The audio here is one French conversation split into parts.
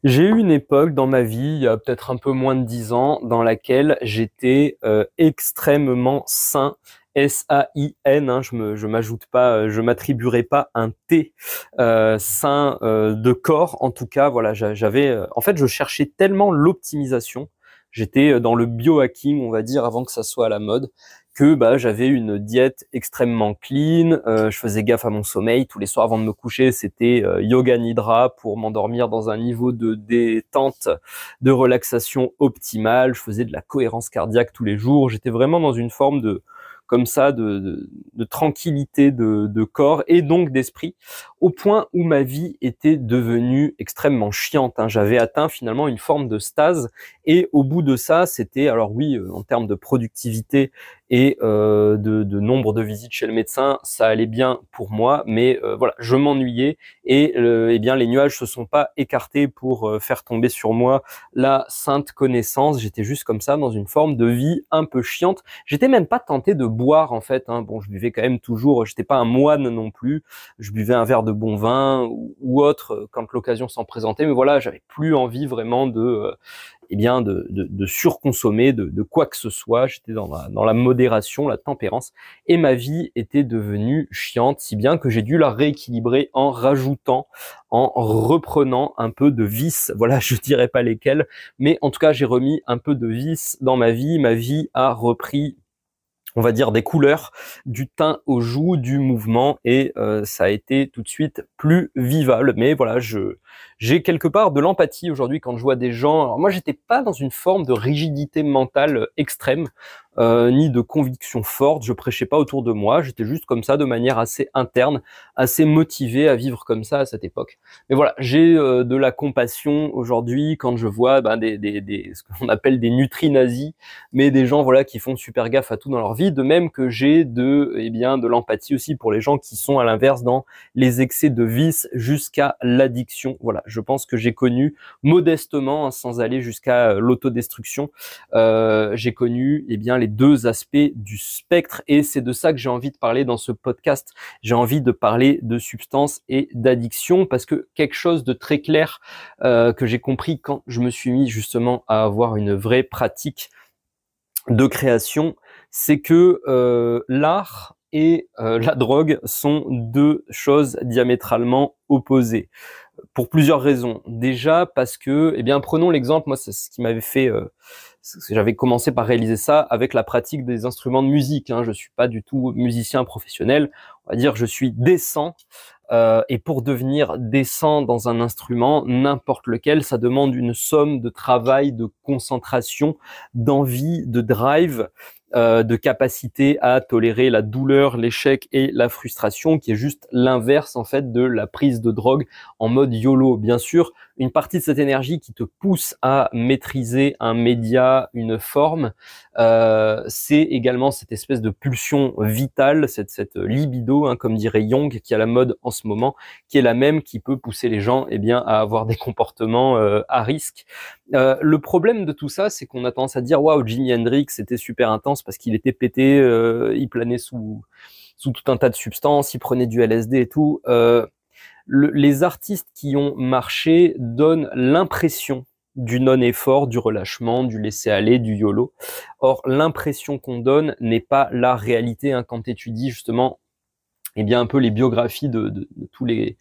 J'ai eu une époque dans ma vie, il y a peut-être un peu moins de 10 ans, dans laquelle j'étais extrêmement sain, S-A-I-N, hein, je m'ajoute pas, je m'attribuerai pas un T, sain de corps. En tout cas, voilà, j'avais, en fait, je cherchais tellement l'optimisation. J'étais dans le biohacking, on va dire, avant que ça soit à la mode, que bah, j'avais une diète extrêmement clean, je faisais gaffe à mon sommeil, tous les soirs avant de me coucher, c'était yoga nidra pour m'endormir dans un niveau de détente, de relaxation optimale, je faisais de la cohérence cardiaque tous les jours, j'étais vraiment dans une forme de comme ça de tranquillité de corps et donc d'esprit, au point où ma vie était devenue extrêmement chiante, hein. J'avais atteint finalement une forme de stase et au bout de ça, c'était, alors oui, en termes de productivité et de nombre de visites chez le médecin, ça allait bien pour moi, mais voilà, je m'ennuyais et eh bien les nuages se sont pas écartés pour faire tomber sur moi la sainte connaissance. J'étais juste comme ça dans une forme de vie un peu chiante. J'étais même pas tenté de boire en fait, hein. Bon, je buvais quand même toujours. J'étais pas un moine non plus. Je buvais un verre de bon vin ou autre quand l'occasion s'en présentait, mais voilà, j'avais plus envie vraiment de eh bien de surconsommer de quoi que ce soit. J'étais dans la modération, la tempérance, et ma vie était devenue chiante, si bien que j'ai dû la rééquilibrer en rajoutant, en reprenant un peu de vices. Voilà, je dirais pas lesquels, mais en tout cas, j'ai remis un peu de vices dans ma vie. Ma vie a repris, on va dire, des couleurs, du teint aux joues, du mouvement, et ça a été tout de suite plus vivable. Mais voilà, j'ai quelque part de l'empathie aujourd'hui quand je vois des gens. Alors moi, j'étais pas dans une forme de rigidité mentale extrême, ni de conviction forte. Je prêchais pas autour de moi. J'étais juste comme ça, de manière assez interne, assez motivé à vivre comme ça à cette époque. Mais voilà, j'ai de la compassion aujourd'hui quand je vois ce qu'on appelle des nutri-nazis, mais des gens voilà qui font super gaffe à tout dans leur vie, de même que j'ai de l'empathie aussi pour les gens qui sont à l'inverse dans les excès de vice jusqu'à l'addiction. Voilà, je pense que j'ai connu modestement, hein, sans aller jusqu'à l'autodestruction, j'ai connu les deux aspects du spectre, et c'est de ça que j'ai envie de parler dans ce podcast. J'ai envie de parler de substances et d'addiction parce que quelque chose de très clair que j'ai compris quand je me suis mis justement à avoir une vraie pratique de création, c'est que l'art et la drogue sont deux choses diamétralement opposées pour plusieurs raisons. Déjà parce que, eh bien, prenons l'exemple, moi, c'est ce qui m'avait fait, j'avais commencé par réaliser ça avec la pratique des instruments de musique, hein. Je suis pas du tout musicien professionnel, on va dire, je suis décent. Et pour devenir décent dans un instrument, n'importe lequel, ça demande une somme de travail, de concentration, d'envie, de drive, de capacité à tolérer la douleur, l'échec et la frustration, qui est juste l'inverse en fait de la prise de drogue en mode YOLO. Bien sûr, une partie de cette énergie qui te pousse à maîtriser un média, une forme, c'est également cette espèce de pulsion vitale, cette libido, hein, comme dirait Jung, qui est à la mode en ce moment, qui est la même qui peut pousser les gens à avoir des comportements à risque. Le problème de tout ça, c'est qu'on a tendance à dire waouh, Jimi Hendrix c'était super intense parce qu'il était pété, il planait sous tout un tas de substances, il prenait du LSD et tout. Les artistes qui ont marché donnent l'impression du non-effort, du relâchement, du laisser-aller, du YOLO. Or, l'impression qu'on donne n'est pas la réalité, hein, quand tu étudies justement un peu les biographies de tous les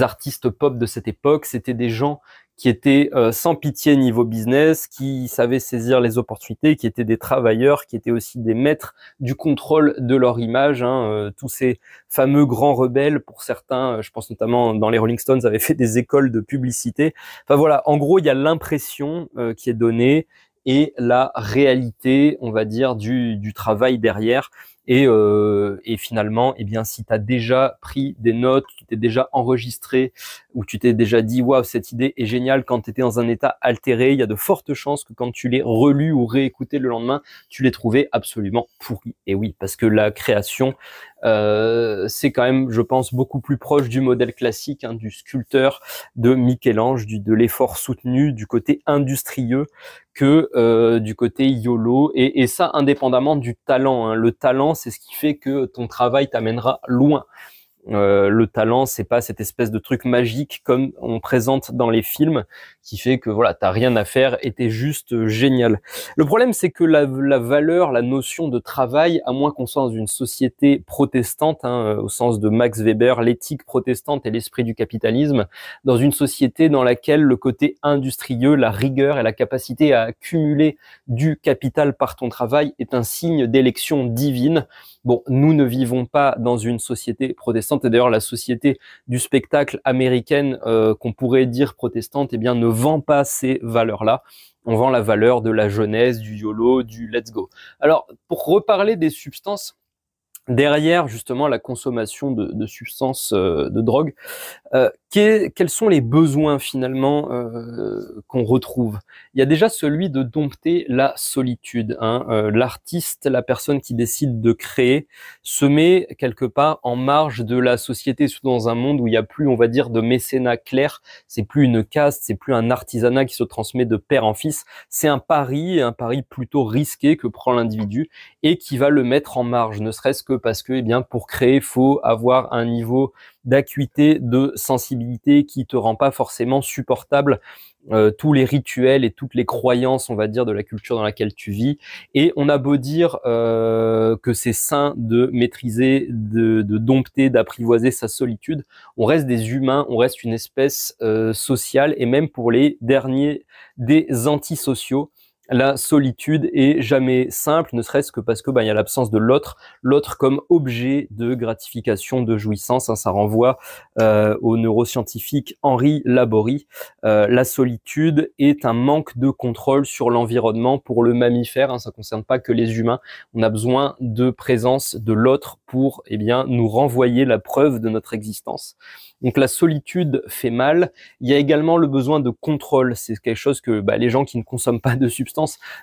artistes pop de cette époque. C'était des gens qui étaient sans pitié niveau business, qui savaient saisir les opportunités, qui étaient des travailleurs, qui étaient aussi des maîtres du contrôle de leur image, hein. Tous ces fameux grands rebelles, pour certains, je pense notamment dans les Rolling Stones, avaient fait des écoles de publicité. Enfin voilà, en gros, il y a l'impression qui est donnée et la réalité, on va dire, du travail derrière. Et finalement, si tu as déjà pris des notes, tu t'es déjà enregistré, ou tu t'es déjà dit waouh, cette idée est géniale quand tu étais dans un état altéré, il y a de fortes chances que quand tu l'aies relu ou réécouté le lendemain, tu l'aies trouvé absolument pourri. Et oui, parce que la création, c'est quand même, je pense, beaucoup plus proche du modèle classique, hein, du sculpteur, de Michel-Ange, de l'effort soutenu, du côté industrieux, que du côté YOLO, et ça indépendamment du talent, hein. Le talent, c'est ce qui fait que ton travail t'amènera loin. Le talent, c'est pas cette espèce de truc magique comme on présente dans les films, qui fait que voilà, t'as rien à faire et t'es juste génial. Le problème, c'est que la valeur, la notion de travail, à moins qu'on soit dans une société protestante, hein, au sens de Max Weber, l'éthique protestante et l'esprit du capitalisme, dans une société dans laquelle le côté industrieux, la rigueur et la capacité à accumuler du capital par ton travail est un signe d'élection divine. Bon, nous ne vivons pas dans une société protestante, et d'ailleurs la société du spectacle américaine, qu'on pourrait dire protestante, eh bien ne vend pas ces valeurs-là. On vend la valeur de la jeunesse, du YOLO, du let's go. Alors, pour reparler des substances, derrière justement la consommation de substances, de drogue, quels sont les besoins finalement qu'on retrouve? Il y a déjà celui de dompter la solitude, hein. L'artiste, la personne qui décide de créer, se met quelque part en marge de la société, surtout dans un monde où il n'y a plus, on va dire, de mécénat clair. C'est plus une caste, c'est plus un artisanat qui se transmet de père en fils. C'est un pari plutôt risqué que prend l'individu et qui va le mettre en marge, ne serait-ce que parce que, eh bien, pour créer, il faut avoir un niveau d'acuité, de sensibilité qui te rend pas forcément supportable tous les rituels et toutes les croyances, on va dire, de la culture dans laquelle tu vis. Et on a beau dire que c'est sain de maîtriser, de dompter, d'apprivoiser sa solitude, on reste des humains, on reste une espèce sociale, et même pour les derniers des antisociaux, la solitude est jamais simple, ne serait-ce que parce que il y a l'absence de l'autre comme objet de gratification, de jouissance, hein. Ça renvoie au neuroscientifique Henri Laborie. La solitude est un manque de contrôle sur l'environnement pour le mammifère, hein. Ça concerne pas que les humains. On a besoin de présence de l'autre pour, eh bien, nous renvoyer la preuve de notre existence. Donc la solitude fait mal. Il y a également le besoin de contrôle. C'est quelque chose que les gens qui ne consomment pas de substances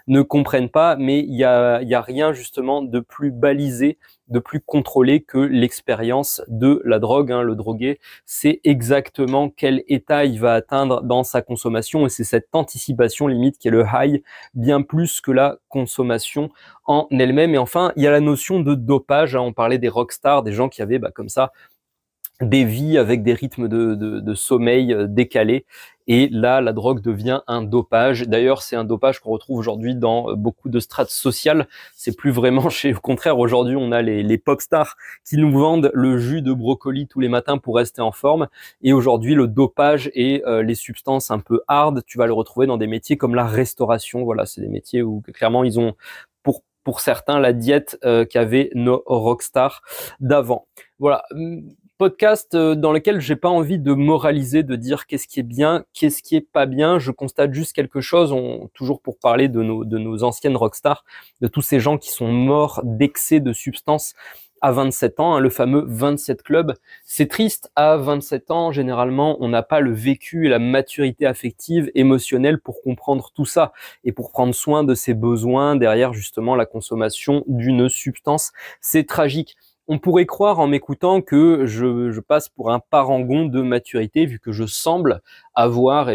ne comprennent pas, mais il y a rien justement de plus balisé, de plus contrôlé que l'expérience de la drogue, hein. Le drogué sait exactement quel état il va atteindre dans sa consommation, et c'est cette anticipation limite qui est le high, bien plus que la consommation en elle-même. Et enfin, il y a la notion de dopage, hein. On parlait des rockstars, des gens qui avaient comme ça des vies avec des rythmes de sommeil décalés. Et là, la drogue devient un dopage. D'ailleurs, c'est un dopage qu'on retrouve aujourd'hui dans beaucoup de strates sociales. C'est plus vraiment au contraire, aujourd'hui, on a les pop stars qui nous vendent le jus de brocoli tous les matins pour rester en forme. Et aujourd'hui, le dopage et les substances un peu hard, tu vas le retrouver dans des métiers comme la restauration. Voilà, c'est des métiers où clairement, ils ont pour certains la diète qu'avaient nos rockstars d'avant. Voilà. Podcast dans lequel j'ai pas envie de moraliser, de dire qu'est-ce qui est bien, qu'est-ce qui est pas bien. Je constate juste quelque chose, toujours pour parler de nos anciennes rockstars, de tous ces gens qui sont morts d'excès de substances à 27 ans, hein, le fameux 27 Club. C'est triste, à 27 ans, généralement, on n'a pas le vécu et la maturité affective, émotionnelle pour comprendre tout ça et pour prendre soin de ses besoins derrière justement la consommation d'une substance. C'est tragique. On pourrait croire en m'écoutant que je passe pour un parangon de maturité, vu que je semble avoir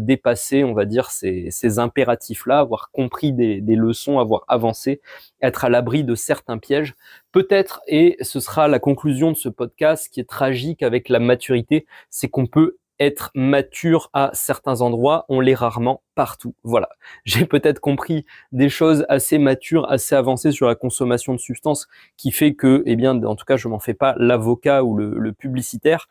dépassé, on va dire, ces impératifs-là, avoir compris des leçons, avoir avancé, être à l'abri de certains pièges. Peut-être, et ce sera la conclusion de ce podcast, qui est tragique avec la maturité, c'est qu'on peut être mature à certains endroits, on l'est rarement partout. Voilà. J'ai peut-être compris des choses assez matures, assez avancées sur la consommation de substances, qui fait que, en tout cas, je m'en fais pas l'avocat ou le publicitaire.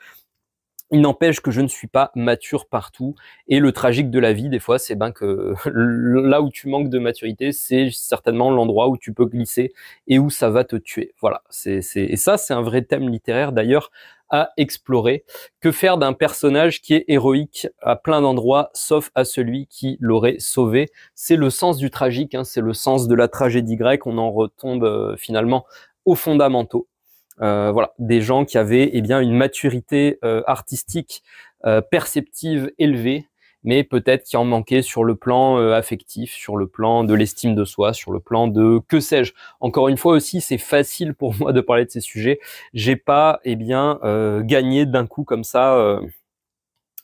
Il n'empêche que je ne suis pas mature partout, et le tragique de la vie, des fois, c'est que là où tu manques de maturité, c'est certainement l'endroit où tu peux glisser et où ça va te tuer. Voilà. Et ça, c'est un vrai thème littéraire d'ailleurs à explorer. Que faire d'un personnage qui est héroïque à plein d'endroits, sauf à celui qui l'aurait sauvé? C'est le sens du tragique, hein, c'est le sens de la tragédie grecque. On en retombe finalement aux fondamentaux. Voilà, des gens qui avaient une maturité artistique perceptive élevée, mais peut-être qui en manquait sur le plan affectif, sur le plan de l'estime de soi, sur le plan de que sais-je. Encore une fois aussi, c'est facile pour moi de parler de ces sujets. J'ai pas gagné d'un coup comme ça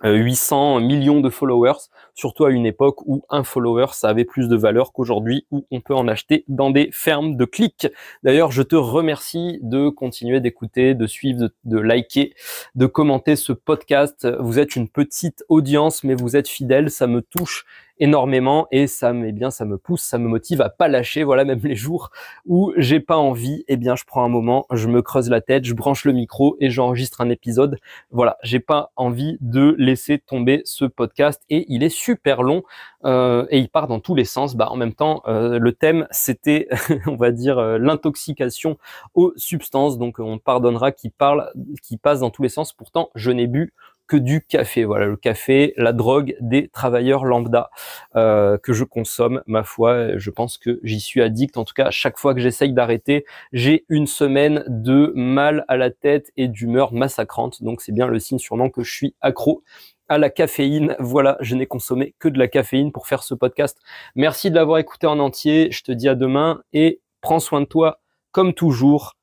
800 millions de followers, surtout à une époque où un follower, ça avait plus de valeur qu'aujourd'hui, où on peut en acheter dans des fermes de clics. D'ailleurs, je te remercie de continuer d'écouter, de suivre, de liker, de commenter ce podcast. Vous êtes une petite audience, mais vous êtes fidèles, ça me touche énormément et ça me pousse, ça me motive à pas lâcher. Voilà, même les jours où j'ai pas envie, je prends un moment, je me creuse la tête, je branche le micro et j'enregistre un épisode. Voilà, j'ai pas envie de laisser tomber ce podcast et il est super long et il part dans tous les sens. En même temps, le thème c'était, on va dire, l'intoxication aux substances. Donc on pardonnera qui passe dans tous les sens. Pourtant, je n'ai bu que du café. Voilà, le café, la drogue des travailleurs lambda que je consomme, ma foi, je pense que j'y suis addict. En tout cas, chaque fois que j'essaye d'arrêter, j'ai une semaine de mal à la tête et d'humeur massacrante. Donc c'est bien le signe sûrement que je suis accro à la caféine. Voilà, je n'ai consommé que de la caféine pour faire ce podcast. Merci de l'avoir écouté en entier. Je te dis à demain et prends soin de toi comme toujours.